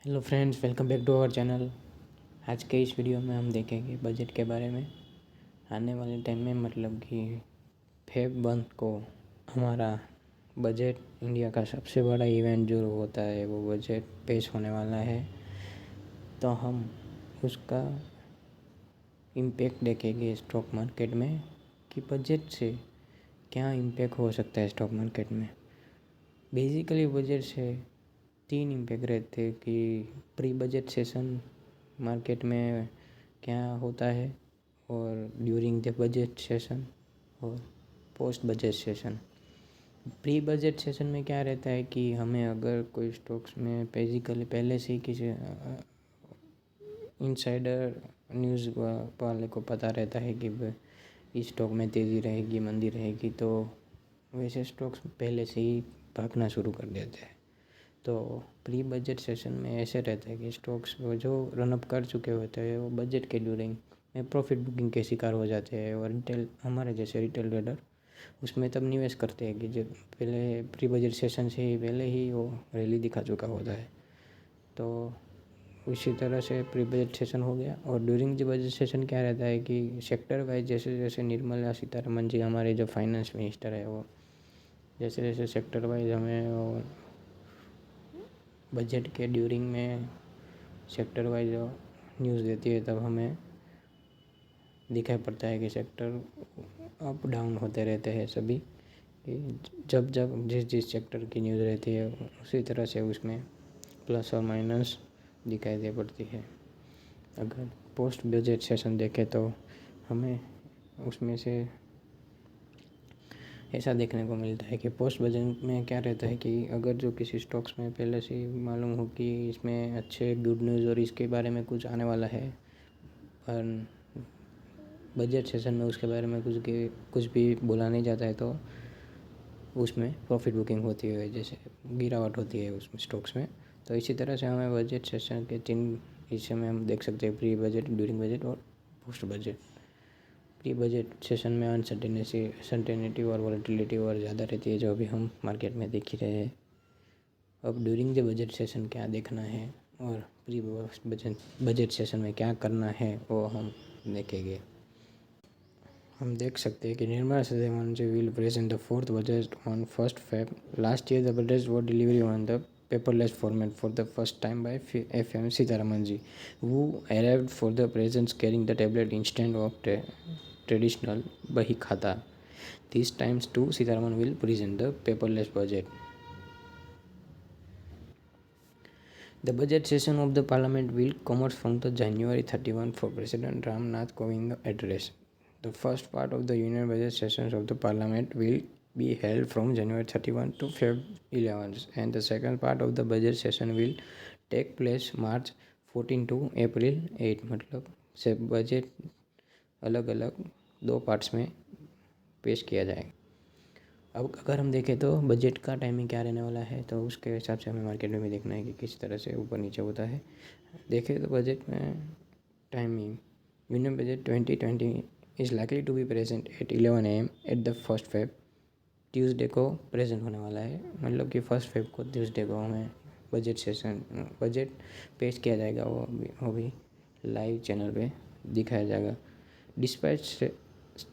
Hello friends, welcome back to our channel. आज के इस वीडियो में हम देखेंगे बजट के बारे में। आने वाले टाइम में मतलब कि फेब मंथ को हमारा बजट इंडिया का सबसे बड़ा इवेंट जो होता है वो बजट पेश होने वाला है। तो हम उसका इम्पैक्ट देखेंगे स्टॉक मार्केट में कि बजट से क्या इम्पैक्ट हो सकता है स्टॉक मार्केट में। बेसिकली बजट से 3 इम्पैक्ट रहते हैं कि प्री बजट सेशन मार्केट में क्या होता है, और ड्यूरिंग द बजट सेशन, और post budget session. Pre budget session में क्या रहता है कि हमें अगर कोई स्टॉक्स में बेसिकली पहले से ही किसी इनसाइडर न्यूज़ वाले को पता रहता है कि इस स्टॉक में तेज़ी रहेगी, मंदी रहेगी, तो वैसे स्टॉक्स पहले से ही भागना शुरू कर देते हैं। तो प्री बजट सेशन में ऐसे रहता है कि स्टॉक्स जो रनअप कर चुके होते हैं वो बजट के ड्यूरिंग में प्रॉफिट बुकिंग के शिकार हो जाते हैं, और रिटेल हमारे जैसे रिटेल ट्रेडर उसमें तब निवेश करते हैं कि जो पहले प्री बजट सेशन से ही पहले ही वो रैली दिखा चुका होता है। तो उसी तरह से प्री बजट सेशन हो गया। और ड्यूरिंग द बजट सेशन क्या रहता है कि सेक्टर वाइज जैसे जैसे निर्मला सीतारमन जी हमारे जो फाइनेंस मिनिस्टर है वो जैसे जैसे सेक्टर वाइज हमें वो बजट के ड्यूरिंग में सेक्टर वाइज न्यूज़ देती है, तब हमें दिखाई पड़ता है कि सेक्टर अप डाउन होते रहते हैं सभी। कि जब जब जिस जिस सेक्टर की न्यूज़ रहती है उसी तरह से उसमें प्लस और माइनस दिखाई दे पड़ती है। अगर पोस्ट बजट सेशन देखें तो हमें उसमें से ऐसा देखने को मिलता है कि पोस्ट बजट में क्या रहता है कि अगर जो किसी स्टॉक्स में पहले से ही मालूम हो कि इसमें अच्छे गुड न्यूज़ और इसके बारे में कुछ आने वाला है, पर बजट सेशन में उसके बारे में कुछ भी बोला नहीं जाता है, तो उसमें प्रॉफिट बुकिंग होती है, जैसे गिरावट होती है उसमें स्टॉक्स में। तो इसी तरह से हमें बजट सेशन के 3 हिस्से में हम देख सकते हैं, प्री बजट, ड्यूरिंग बजट और post budget. Pre budget session में अनसर्टेनिटी और वॉलेटिलिटी और ज़्यादा रहती है, जो अभी हम मार्केट में देख ही रहे हैं। अब ड्यूरिंग द बजट सेशन क्या देखना है और प्री बजट सेशन में क्या करना है वो हम देखेंगे। हम देख सकते हैं कि Nirmala Sitharaman ji will present the fourth budget on 1st Feb। Last year the budget was delivery on the paperless format for the first time by FM Sitaraman ji, who arrived for the presence carrying the tablet instead of traditional Bahi Khata. This time too, Sitaraman will present the paperless budget. The budget session of the parliament will commence from the January 31 for President Ram Nath Kovind address. The first part of the union budget sessions of the parliament will be held from January 31 to Feb 11, and the second part of the budget session will take place March 14 to April 8। मतलब से budget अलग अलग 2 parts में पेश किया जाएगा। अब अगर हम देखें तो बजट का टाइमिंग क्या रहने वाला है, तो उसके हिसाब से हमें मार्केट में भी देखना है कि किस तरह से ऊपर नीचे होता है। देखें तो बजट में timing, union budget 2020 is likely to be present at 11 AM at the 1st Feb। Tuesday को प्रेजेंट होने वाला है, मतलब कि 1st Feb को ट्यूसडे को हमें बजट पेश किया जाएगा। वो भी लाइव चैनल पे दिखाया जाएगा। Dispatch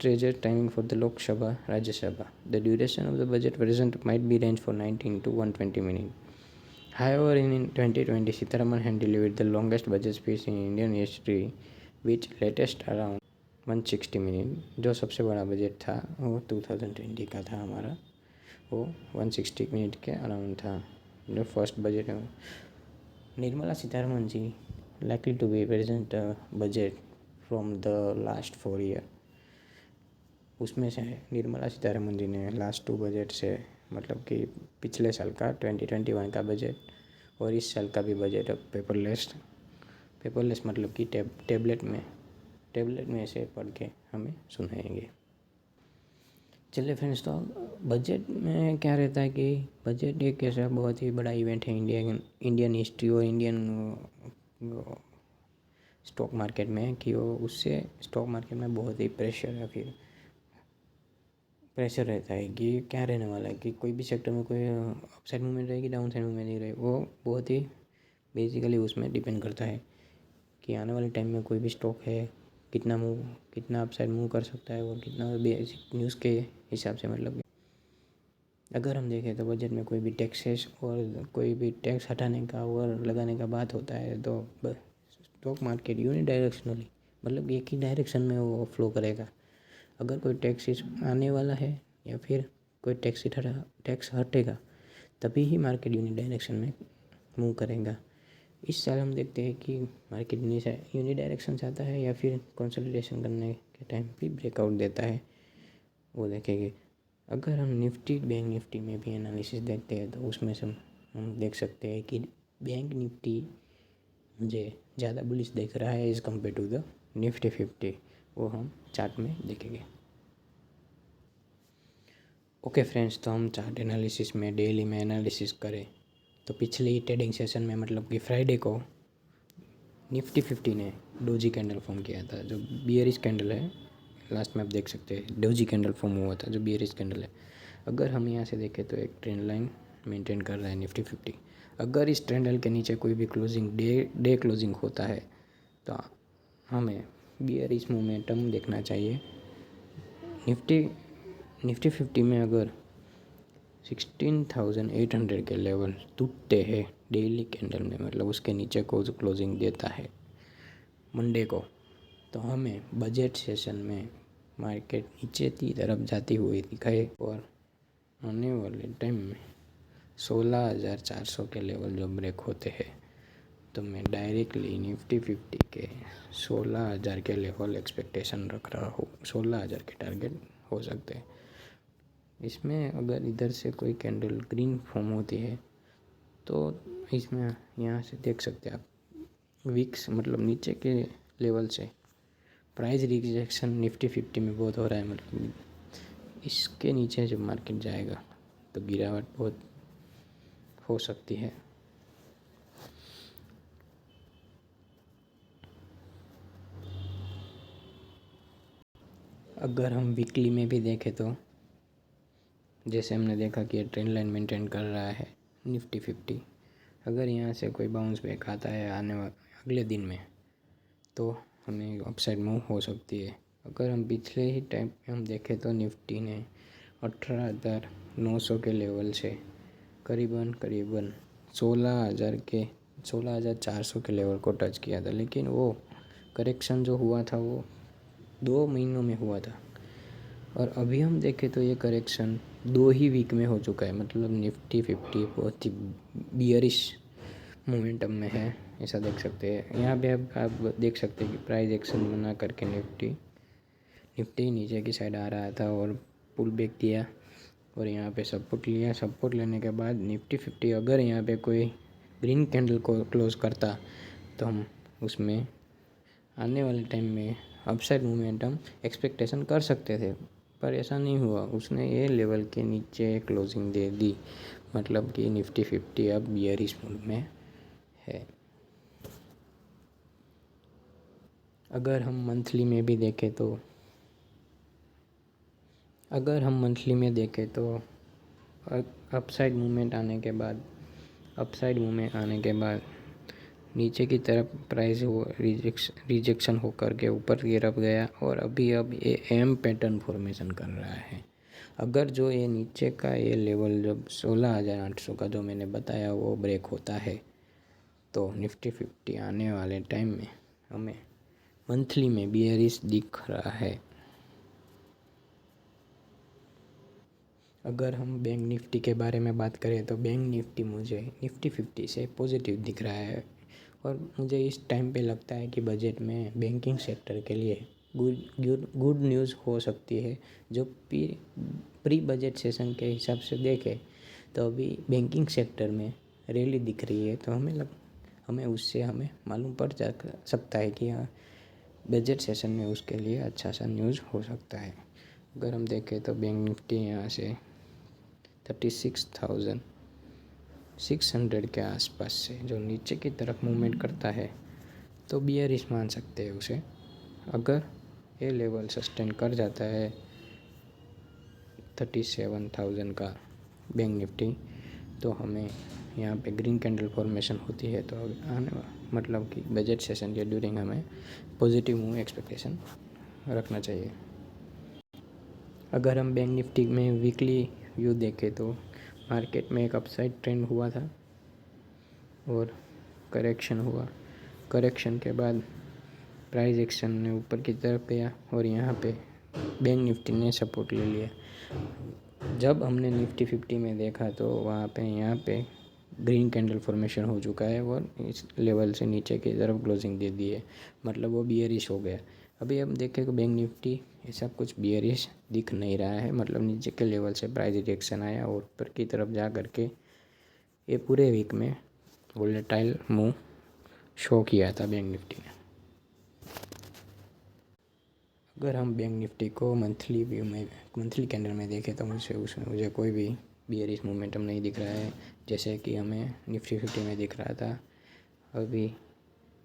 Treasurer timing for the Lok Sabha, Rajya Sabha. The duration of the budget present might be range for 19 to 120 minutes. However, in 2020, Sitaraman had delivered the longest budget speech in Indian history, which latest around 160 minutes. जो सबसे बड़ा budget था वो 2020 का था हमारा, वो 160 minute के अराउंड था। जो फर्स्ट बजट है, निर्मला सीतारमन जी likely to be present budget from the last 4 years। उसमें से निर्मला सीतारमन जी ने लास्ट 2 बजट से, मतलब कि पिछले साल का 2021 का बजट और इस साल का भी बजट अब पेपरलेस मतलब कि टेबलेट में से पढ़ के हमें सुनाएंगे। चलिए फ्रेंड्स, तो बजट में क्या रहता है कि बजट एक ऐसा बहुत ही बड़ा इवेंट है इंडियन हिस्ट्री और इंडियन स्टॉक मार्केट में, कि वो उससे स्टॉक मार्केट में बहुत ही प्रेशर रहता है कि क्या रहने वाला है, कि कोई भी सेक्टर में कोई अपसाइड मूवमेंट रहेगी, डाउन साइड मूवमेंट नहीं रहेगी। वो बहुत ही बेसिकली उसमें डिपेंड करता है कि आने वाले टाइम में कोई भी स्टॉक है कितना अपसाइड मूव कर सकता है और कितना बेसिक न्यूज़ के हिसाब से, मतलब अगर हम देखें तो बजट में कोई भी टैक्सेस और कोई भी टैक्स हटाने का और लगाने का बात होता है तो स्टॉक मार्केट यूनिडायरेक्शनली, मतलब एक ही डायरेक्शन में वो फ्लो करेगा। अगर कोई टैक्स आने वाला है या फिर कोई टैक्स हटेगा तभी ही मार्केट यूनिडायरेक्शन में मूव करेगा। इस साल हम देखते हैं कि मार्केट यूनिडायरेक्शन से आता है या फिर कंसोलिडेशन करने के टाइम भी ब्रेकआउट देता है, वो देखेंगे। अगर हम बैंक निफ्टी में भी एनालिसिस देखते हैं तो उसमें से हम देख सकते हैं कि बैंक निफ्टी मुझे ज़्यादा बुलिश देख रहा है as compared to the Nifty 50, वो हम चार्ट में देखेंगे। ओके फ्रेंड्स, तो हम चार्ट एनालिसिस में डेली में एनालिसिस करें तो पिछले ट्रेडिंग सेशन में, मतलब कि फ्राइडे को निफ्टी 50 ने डोजी कैंडल फॉर्म किया था, जो बियरिश कैंडल है। लास्ट में आप देख सकते हैं डोजी कैंडल फॉर्म हुआ था जो बियरिश कैंडल है। अगर हम यहाँ से देखें तो एक ट्रेंड लाइन मेंटेन कर रहा है निफ्टी 50। अगर इस ट्रेंड लाइन के नीचे कोई भी क्लोजिंग डे क्लोजिंग होता है तो हमें बियरिश मोमेंटम देखना चाहिए। निफ्टी 50 में अगर 16,800 के लेवल टूटते हैं डेली कैंडल में, मतलब उसके नीचे को जो क्लोजिंग देता है मंडे को, तो हमें बजट सेशन में मार्केट नीचे की तरफ जाती हुई दिखाए और आने वाले टाइम में 16,400 के लेवल जो ब्रेक होते हैं तो मैं डायरेक्टली निफ्टी 50 के 16,000 के लेवल एक्सपेक्टेशन रख रहा हूँ। 16,000 के टारगेट हो सकते हैं। इसमें अगर इधर से कोई कैंडल ग्रीन फॉर्म होती है तो इसमें यहाँ से देख सकते हैं आप वीक्स, मतलब नीचे के लेवल से प्राइस रिजेक्शन निफ्टी 50 में बहुत हो रहा है। मतलब इसके नीचे जब मार्केट जाएगा तो गिरावट बहुत हो सकती है। अगर हम वीकली में भी देखें तो जैसे हमने देखा कि ट्रेंड लाइन मेंटेन कर रहा है निफ्टी 50। अगर यहाँ से कोई बाउंस बैक आता है अगले दिन में तो हमें अपसाइड मूव हो सकती है। अगर हम पिछले ही टाइम पे हम देखें तो निफ्टी ने 18,900 के लेवल से करीबन 16,400 के लेवल को टच किया था, लेकिन वो करेक्शन जो हुआ था वो 2 महीनों में हुआ था। और अभी हम देखें तो ये करेक्शन 2 ही वीक में हो चुका है। मतलब निफ्टी 50 बहुत ही बियरिश मोमेंटम में है, ऐसा देख सकते हैं। यहाँ पे आप देख सकते हैं कि प्राइस एक्शन बना करके निफ्टी नीचे की साइड आ रहा था और पुल बैक दिया और यहाँ पे सपोर्ट लिया। सपोर्ट लेने के बाद निफ्टी 50 अगर यहाँ पे कोई ग्रीन कैंडल को क्लोज करता तो हम उसमें आने वाले टाइम में अपसाइड मोमेंटम एक्सपेक्टेशन कर सकते थे, पर ऐसा नहीं हुआ। उसने ये लेवल के नीचे क्लोजिंग दे दी, मतलब कि निफ्टी 50 अब बियरिश मोड में है। अगर हम मंथली में देखें तो अपसाइड मूवमेंट आने के बाद नीचे की तरफ प्राइस वो रिजेक्शन होकर के ऊपर गिरप गया और अब ये एम पैटर्न फॉर्मेशन कर रहा है। अगर जो ये नीचे का ये लेवल जब 16,800 का जो मैंने बताया वो ब्रेक होता है तो निफ्टी 50 आने वाले टाइम में हमें मंथली में बियरिश दिख रहा है। अगर हम बैंक निफ्टी के बारे में बात करें तो बैंक निफ्टी मुझे निफ्टी 50 से पॉजिटिव दिख रहा है और मुझे इस टाइम पे लगता है कि बजट में बैंकिंग सेक्टर के लिए गुड न्यूज़ हो सकती है। जो प्री बजट सेशन के हिसाब से देखें तो अभी बैंकिंग सेक्टर में रैली दिख रही है, तो हमें मालूम पड़ सकता है कि हाँ बजट सेशन में उसके लिए अच्छा सा न्यूज़ हो सकता है। अगर हम देखें तो बैंक निफ्टी यहाँ से 36,600 के आसपास से जो नीचे की तरफ मूवमेंट करता है तो बियरिश मान सकते हैं उसे। अगर ये लेवल सस्टेन कर जाता है 37,000 का बैंक निफ्टी तो हमें यहाँ पे ग्रीन कैंडल फॉर्मेशन होती है, तो आने मतलब कि बजट सेशन के ड्यूरिंग हमें पॉजिटिव मूव एक्सपेक्टेशन रखना चाहिए। अगर हम बैंक निफ्टी में वीकली व्यू देखें तो मार्केट में एक अपसाइड ट्रेंड हुआ था और करेक्शन हुआ। करेक्शन के बाद प्राइस एक्शन ने ऊपर की तरफ गया और यहाँ पे बैंक निफ्टी ने सपोर्ट ले लिया। जब हमने निफ्टी 50 में देखा तो वहाँ पे यहाँ पे ग्रीन कैंडल फॉर्मेशन हो चुका है और इस लेवल से नीचे की तरफ क्लोजिंग दे दी है, मतलब वो बियरिश हो गया। अभी हम देखें कि बैंक निफ्टी ऐसा कुछ बियरिश दिख नहीं रहा है, मतलब नीचे के लेवल से प्राइस रिएक्शन आया और ऊपर की तरफ जा करके ये पूरे वीक में वोलेटाइल मूव शो किया था बैंक निफ्टी ने। अगर हम बैंक निफ्टी को मंथली व्यू में, मंथली कैंडल में देखें तो मुझे कोई भी बियरिश मोमेंटम नहीं दिख रहा है, जैसे कि हमें निफ्टी 50 में दिख रहा था। अभी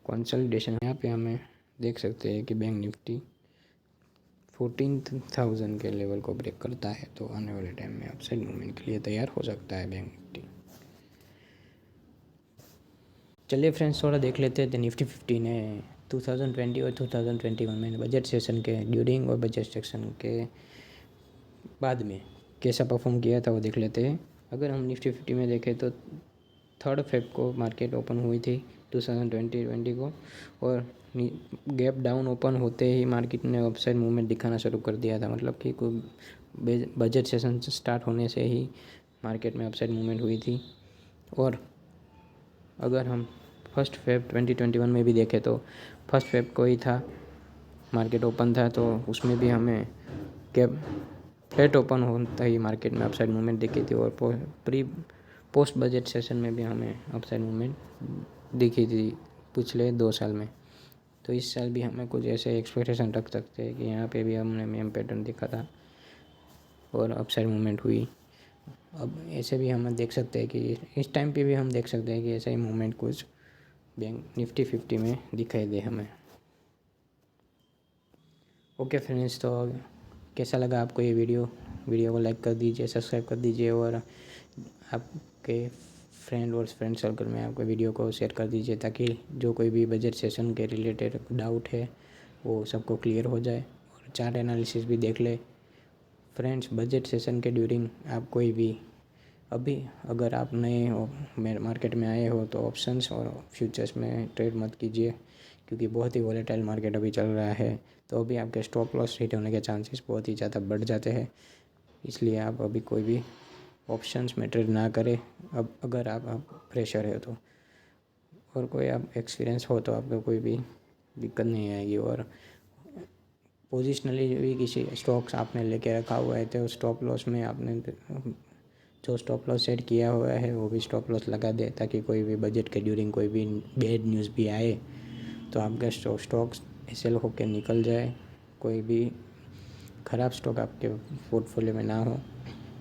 कंसोलिडेशन यहाँ पे हमें देख सकते हैं कि बैंक निफ्टी 14,000 के लेवल को ब्रेक करता है तो आने वाले टाइम में अपसाइड मूवमेंट के लिए तैयार हो सकता है बैंक निफ्टी। चलिए फ्रेंड्स, थोड़ा देख लेते हैं निफ्टी 50 ने 2020 और 2021 में बजट सेशन के ड्यूरिंग और बजट सेशन के बाद में कैसा परफॉर्म किया था वो देख लेते हैं। अगर हम निफ्टी 50 में देखें तो 3 फेब को मार्केट ओपन हुई थी 2020 को और गैप डाउन ओपन होते ही मार्केट ने अपसाइड मूवमेंट दिखाना शुरू कर दिया था, मतलब कि कोई बजट सेशन स्टार्ट होने से ही मार्केट में अपसाइड मूवमेंट हुई थी। और अगर हम 1 फेब 2021 में भी देखें तो 1 फेब को ही था मार्केट ओपन था, तो उसमें भी हमें गैप फ्लैट ओपन होता ही मार्केट में अपसाइड मूवमेंट दिखी थी और पोस्ट बजट सेशन में भी हमें अपसाइड मूवमेंट दिखी थी पिछले 2 साल में। तो इस साल भी हमें कुछ ऐसे एक्सपेक्टेशन रख सकते हैं कि यहाँ पे भी हमने मेन पैटर्न देखा था और अपसाइड मूवमेंट हुई। अब ऐसे भी हम देख सकते हैं कि इस टाइम पे भी हम देख सकते हैं कि ऐसा ही मूवमेंट कुछ बैंक निफ्टी 50 में दिखाई दे हमें। ओके फ्रेंड्स, तो कैसा लगा आपको ये वीडियो को लाइक कर दीजिए, सब्सक्राइब कर दीजिए और आपके फ्रेंड सर्कल में आपको वीडियो को शेयर कर दीजिए ताकि जो कोई भी बजट सेशन के रिलेटेड डाउट है वो सबको क्लियर हो जाए और चार्ट एनालिसिस भी देख ले। फ्रेंड्स, बजट सेशन के ड्यूरिंग आप कोई भी अभी अगर आप नए हो, मार्केट में आए हो, तो ऑप्शंस और फ्यूचर्स में ट्रेड मत कीजिए क्योंकि बहुत ही वॉलेटाइल मार्केट अभी चल रहा है, तो अभी आपके स्टॉप लॉस हिट होने के चांसेस बहुत ही ज़्यादा बढ़ जाते हैं। इसलिए आप अभी कोई भी ऑप्शंस में ट्रेड ना करें अब अगर आप फ्रेशर है तो, और कोई आप एक्सपीरियंस हो तो आपको कोई भी दिक्कत नहीं आएगी। और पोजिशनली भी किसी स्टॉक्स आपने लेके रखा हुआ है तो स्टॉप लॉस में आपने जो स्टॉप लॉस सेट किया हुआ है वो भी स्टॉप लॉस लगा दे ताकि कोई भी बजट के ड्यूरिंग कोई भी बैड न्यूज़ भी आए तो आपका स्टॉक्स सेल होकर निकल जाए, कोई भी ख़राब स्टॉक आपके पोर्टफोलियो में ना हो,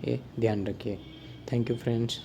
ये ध्यान रखिए। Thank you friends.